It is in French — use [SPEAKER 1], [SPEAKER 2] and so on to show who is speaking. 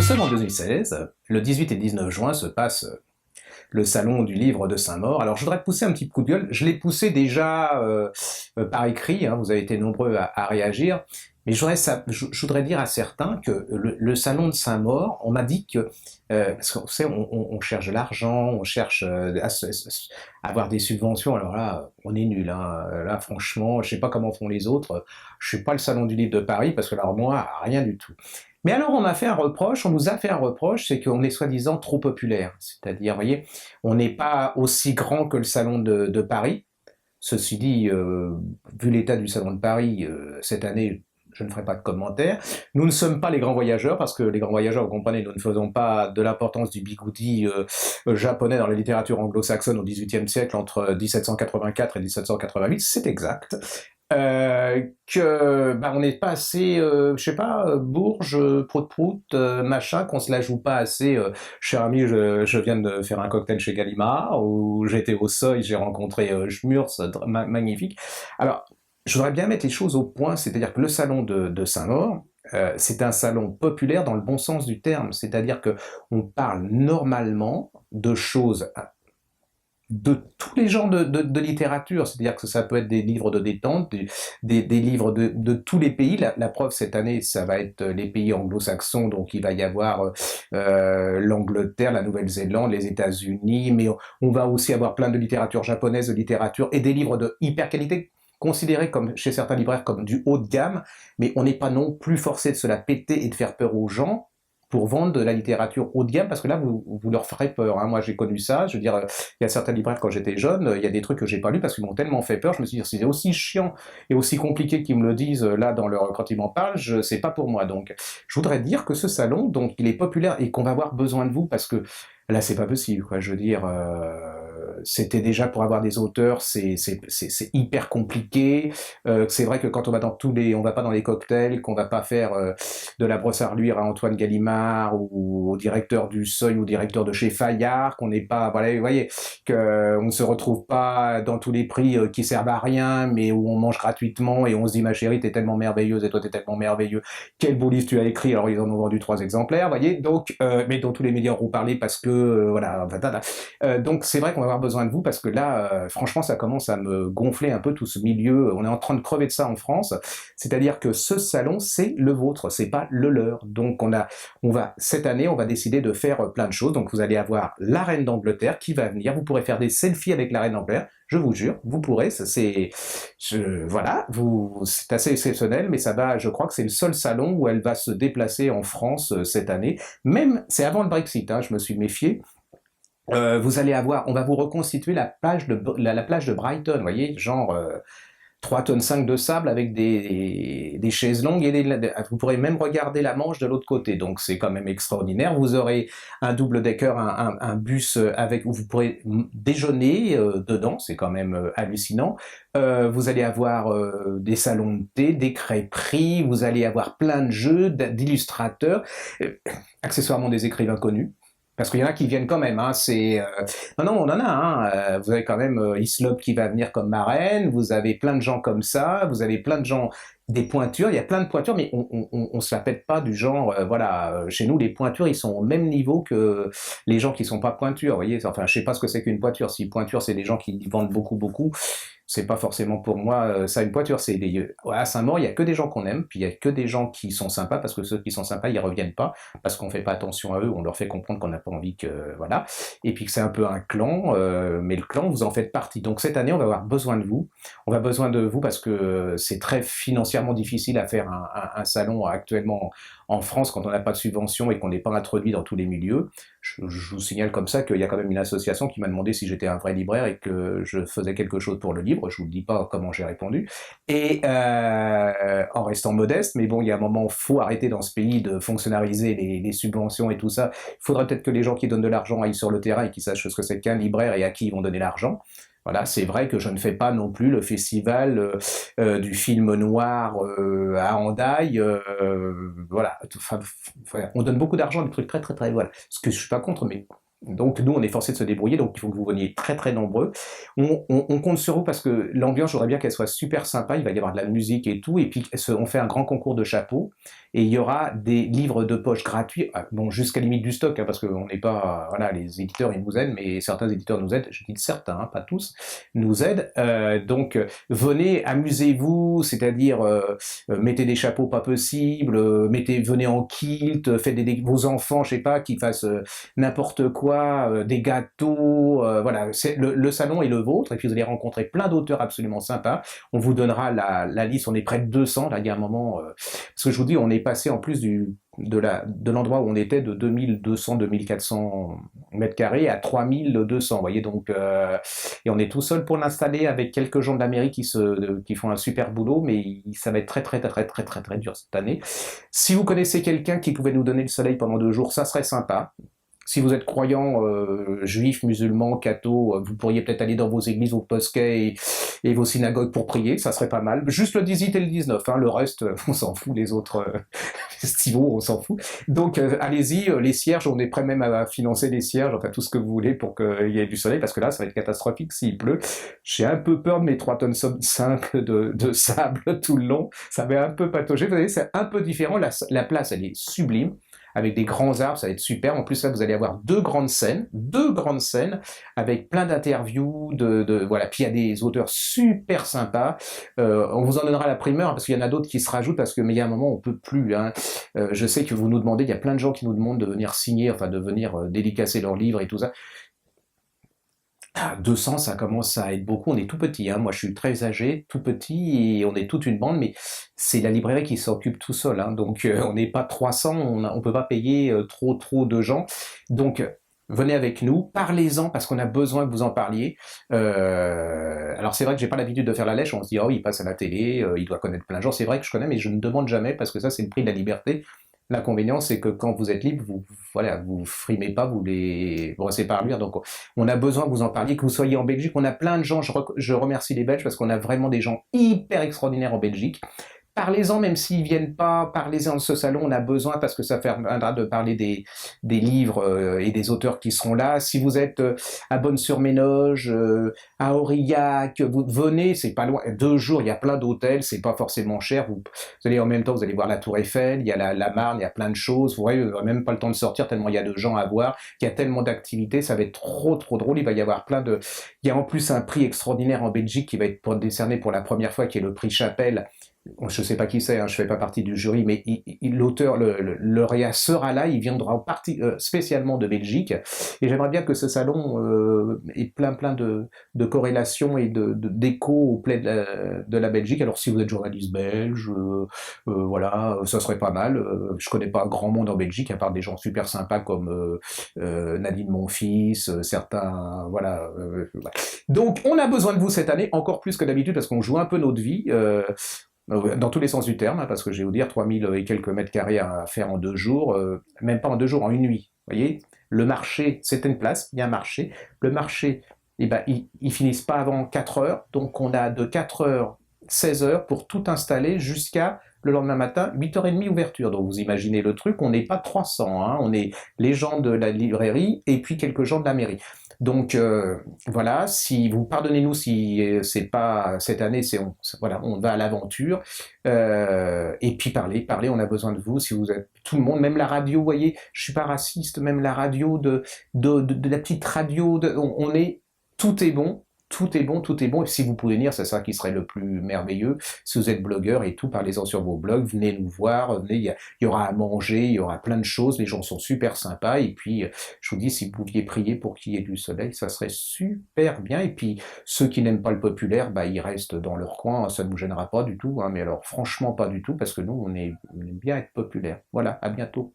[SPEAKER 1] sommes en 2016, le 18 et 19 juin se passe le salon du livre de Saint-Maur. Alors je voudrais pousser un petit coup de gueule, je l'ai poussé déjà par écrit, hein, vous avez été nombreux à réagir, mais je voudrais dire à certains que le salon de Saint-Maur, on m'a dit que, parce qu'on sait, on cherche de l'argent, on cherche à avoir des subventions, alors là, on est nul, hein. Là franchement, je sais pas comment font les autres, je suis pas le salon du livre de Paris, parce que alors moi, rien du tout. Mais alors on m'a fait un reproche, on nous a fait un reproche, c'est qu'on est soi-disant trop populaire. C'est-à-dire, vous voyez, on n'est pas aussi grand que le salon de Paris. Ceci dit, vu l'état du salon de Paris, cette année, je ne ferai pas de commentaires. Nous ne sommes pas les grands voyageurs, parce que les grands voyageurs, vous comprenez, nous ne faisons pas de l'importance du bigoudi japonais dans la littérature anglo-saxonne au XVIIIe siècle, entre 1784 et 1788, c'est exact. On n'est pas assez, je sais pas, Bourges, prout-prout, machin, qu'on se la joue pas assez. Cher ami, je viens de faire un cocktail chez Gallimard, où j'étais au seuil, j'ai rencontré Schmurs, magnifique. Alors, je voudrais bien mettre les choses au point, c'est-à-dire que le salon de Saint-Maur, c'est un salon populaire dans le bon sens du terme, c'est-à-dire que on parle normalement de choses de tous les genres de littérature, c'est-à-dire que ça peut être des livres de détente, des livres de tous les pays. La preuve cette année, ça va être les pays anglo-saxons, donc il va y avoir l'Angleterre, la Nouvelle-Zélande, les États-Unis, mais on va aussi avoir plein de littérature japonaise, de littérature et des livres de hyper qualité considérés comme chez certains libraires comme du haut de gamme, mais on n'est pas non plus forcé de se la péter et de faire peur aux gens pour vendre de la littérature haut de gamme, parce que là, vous leur ferez peur. Hein. Moi, j'ai connu ça. Je veux dire, il y a certains libraires, quand j'étais jeune, il y a des trucs que j'ai pas lus parce qu'ils m'ont tellement fait peur. Je me suis dit, c'est aussi chiant et aussi compliqué qu'ils me le disent là quand ils m'en parlent, c'est pas pour moi. Donc, je voudrais dire que ce salon, donc, il est populaire et qu'on va avoir besoin de vous parce que là, c'est pas possible, quoi. Je veux dire, c'était déjà pour avoir des auteurs, c'est hyper compliqué. C'est vrai que quand on va on va pas dans les cocktails, qu'on va pas faire de la brosse à reluire à Antoine Gallimard ou au directeur du Seuil ou au directeur de chez Fayard, qu'on n'est pas, voilà, vous voyez, qu'on ne se retrouve pas dans tous les prix qui servent à rien, mais où on mange gratuitement et on se dit, ma chérie, t'es tellement merveilleuse et toi t'es tellement merveilleux. Quel beau livre tu as écrit. Alors ils en ont vendu 3 exemplaires, vous voyez. Donc, mais dans tous les médias on parler parce que voilà. Donc c'est vrai qu'on va avoir besoin de vous parce que là, franchement, ça commence à me gonfler un peu tout ce milieu. On est en train de crever de ça en France. C'est-à-dire que ce salon, c'est le vôtre, c'est pas le leur. Donc cette année, on va décider de faire plein de choses. Donc vous allez avoir la reine d'Angleterre qui va venir. Vous pourrez faire des selfies avec la reine d'Angleterre. Je vous jure, vous pourrez. Voilà, c'est assez exceptionnel, mais je crois que c'est le seul salon où elle va se déplacer en France cette année. Même, c'est avant le Brexit, hein, je me suis méfié. Vous allez avoir, on va vous reconstituer la plage de Brighton, vous voyez, genre 3 tonnes 5 de sable avec des chaises longues vous pourrez même regarder la Manche de l'autre côté, donc c'est quand même extraordinaire. Vous aurez un double-decker, un bus où vous pourrez déjeuner dedans, c'est quand même hallucinant. Vous allez avoir des salons de thé, des crêperies, vous allez avoir plein de jeux d'illustrateurs, accessoirement des écrivains connus. Parce qu'il y en a qui viennent quand même, hein, Non, on en a, hein. Vous avez quand même Hislop qui va venir comme marraine, vous avez plein de gens comme ça, vous avez plein de gens, des pointures, il y a plein de pointures, mais on se la pète pas du genre, voilà, chez nous, les pointures, ils sont au même niveau que les gens qui sont pas pointures, vous voyez, enfin, je sais pas ce que c'est qu'une pointure, si pointure, c'est des gens qui vendent beaucoup, beaucoup, c'est pas forcément pour moi ça une pointure. À Saint-Maur, il y a que des gens qu'on aime, puis il y a que des gens qui sont sympas, parce que ceux qui sont sympas, ils reviennent pas, parce qu'on fait pas attention à eux, on leur fait comprendre qu'on n'a pas envie que voilà, et puis que c'est un peu un clan, mais le clan, vous en faites partie. Donc cette année, on va avoir besoin de vous. On va besoin de vous parce que c'est très financièrement difficile à faire un salon actuellement en France quand on n'a pas de subvention et qu'on n'est pas introduit dans tous les milieux. Je vous signale comme ça qu'il y a quand même une association qui m'a demandé si j'étais un vrai libraire et que je faisais quelque chose pour le livre. Je vous le dis pas comment j'ai répondu. Et en restant modeste, mais bon, il y a un moment, faut arrêter dans ce pays de fonctionnariser les subventions et tout ça. Il faudrait peut-être que les gens qui donnent de l'argent aillent sur le terrain et qu'ils sachent ce que c'est qu'un libraire et à qui ils vont donner l'argent. Voilà, c'est vrai que je ne fais pas non plus le festival du film noir à Hendaye. Voilà, enfin, on donne beaucoup d'argent à des trucs très très très voilà. Ce que je suis pas contre, mais Donc nous, on est forcé de se débrouiller, donc il faut que vous veniez très très nombreux. On compte sur vous parce que l'ambiance, j'aurais bien qu'elle soit super sympa, il va y avoir de la musique et tout, et puis on fait un grand concours de chapeaux, et il y aura des livres de poche gratuits, bon, jusqu'à la limite du stock, hein, parce qu'on n'est pas, voilà, les éditeurs, ils nous aident, mais certains éditeurs nous aident, je dis certains, hein, pas tous, nous aident, donc venez, amusez-vous, c'est-à-dire mettez des chapeaux pas possibles, venez en kilt, faites vos enfants, je sais pas, qui fassent n'importe quoi, des gâteaux, voilà, le salon est le vôtre, et puis vous allez rencontrer plein d'auteurs absolument sympas. On vous donnera la liste, on est près de 200, là il y a un moment, parce que je vous dis, on est passé en plus de l'endroit où on était de 2200, 2400 mètres carrés à 3200, vous voyez, donc, et on est tout seul pour l'installer avec quelques gens de la mairie qui font un super boulot, mais ça va être très très très très très très dur cette année. Si vous connaissez quelqu'un qui pouvait nous donner le soleil pendant 2 jours, ça serait sympa. Si vous êtes croyant, juif, musulman, catho, vous pourriez peut-être aller dans vos églises, vos mosquées et vos synagogues pour prier, ça serait pas mal. Juste le 18 et le 19, hein, le reste, on s'en fout, les autres festivals, on s'en fout. Donc allez-y, les cierges, on est prêt même à financer les cierges, enfin tout ce que vous voulez pour qu'il y ait du soleil, parce que là, ça va être catastrophique s'il pleut. J'ai un peu peur de mes 3 tonnes simples de sable tout le long, ça va un peu patauger, vous voyez, c'est un peu différent, la place, elle est sublime, avec des grands arbres, ça va être super. En plus, là, vous allez avoir deux grandes scènes, avec plein d'interviews, voilà. Puis il y a des auteurs super sympas. On vous en donnera la primeur, hein, parce qu'il y en a d'autres qui se rajoutent, mais il y a un moment, on peut plus, hein. Je sais que vous nous demandez, il y a plein de gens qui nous demandent de venir signer, enfin, de venir dédicacer leurs livres et tout ça. 200, ça commence à être beaucoup, on est tout petit, hein. Moi je suis très âgé, tout petit, et on est toute une bande, mais c'est la librairie qui s'occupe tout seul, hein. Donc on n'est pas 300, on peut pas payer trop de gens, donc venez avec nous, parlez-en, parce qu'on a besoin que vous en parliez. Alors c'est vrai que j'ai pas l'habitude de faire la lèche, on se dit, oh il passe à la télé, il doit connaître plein de gens, c'est vrai que je connais, mais je ne demande jamais, parce que ça c'est le prix de la liberté. L'inconvénient, c'est que quand vous êtes libre, voilà, vous frimez pas, vous laissez pas lire. Donc, on a besoin que vous en parliez, que vous soyez en Belgique. On a plein de gens. Je remercie les Belges parce qu'on a vraiment des gens hyper extraordinaires en Belgique. Parlez-en, même s'ils viennent pas, parlez-en de ce salon, on a besoin, parce que ça permettra de parler des livres et des auteurs qui seront là. Si vous êtes à Bonne-sur-Ménoge, à Aurillac, vous venez, c'est pas loin, 2 jours, il y a plein d'hôtels, c'est pas forcément cher, vous allez en même temps, vous allez voir la Tour Eiffel, il y a la Marne, il y a plein de choses, vous voyez, vous n'aurez même pas le temps de sortir tellement il y a de gens à voir, il y a tellement d'activités, ça va être trop drôle, il va y avoir il y a en plus un prix extraordinaire en Belgique qui va être décerné pour la première fois, qui est le prix Chapelle. Je ne sais pas qui c'est, hein, je ne fais pas partie du jury, mais l'auteur, le lauréat sera là, il viendra spécialement de Belgique, et j'aimerais bien que ce salon ait plein de corrélations et d'échos auprès de la Belgique. Alors si vous êtes journaliste belge, voilà, ça serait pas mal. Je connais pas grand monde en Belgique, à part des gens super sympas comme Nadine Monfils, certains, voilà. Donc on a besoin de vous cette année, encore plus que d'habitude, parce qu'on joue un peu notre vie. Dans tous les sens du terme, hein, parce que je vais vous dire, 3000 et quelques mètres carrés à faire en 2 jours, même pas en 2 jours, en une nuit. Vous voyez, le marché, c'était une place, il y a un marché. Le marché, eh ben, ils finissent pas avant 4 heures, donc on a de 4 heures, 16 heures pour tout installer jusqu'à le lendemain matin, 8h30 ouverture. Donc vous imaginez le truc, on n'est pas 300, hein, on est les gens de la librairie et puis quelques gens de la mairie. Donc voilà, si vous pardonnez-nous si c'est pas cette année, voilà, on va à l'aventure. Et puis parlez, on a besoin de vous. Si vous êtes tout le monde, même la radio, vous voyez, je suis pas raciste, même la radio de la petite radio, on est, tout est bon. Tout est bon, tout est bon, et si vous pouvez venir, c'est ça qui serait le plus merveilleux. Si vous êtes blogueur et tout, parlez-en sur vos blogs, venez nous voir, venez, il y aura à manger, il y aura plein de choses, les gens sont super sympas, et puis, je vous dis, si vous pouviez prier pour qu'il y ait du soleil, ça serait super bien, et puis, ceux qui n'aiment pas le populaire, bah, ils restent dans leur coin, ça ne nous gênera pas du tout, hein, mais alors, franchement, pas du tout, parce que nous, on aime bien être populaire. Voilà, à bientôt.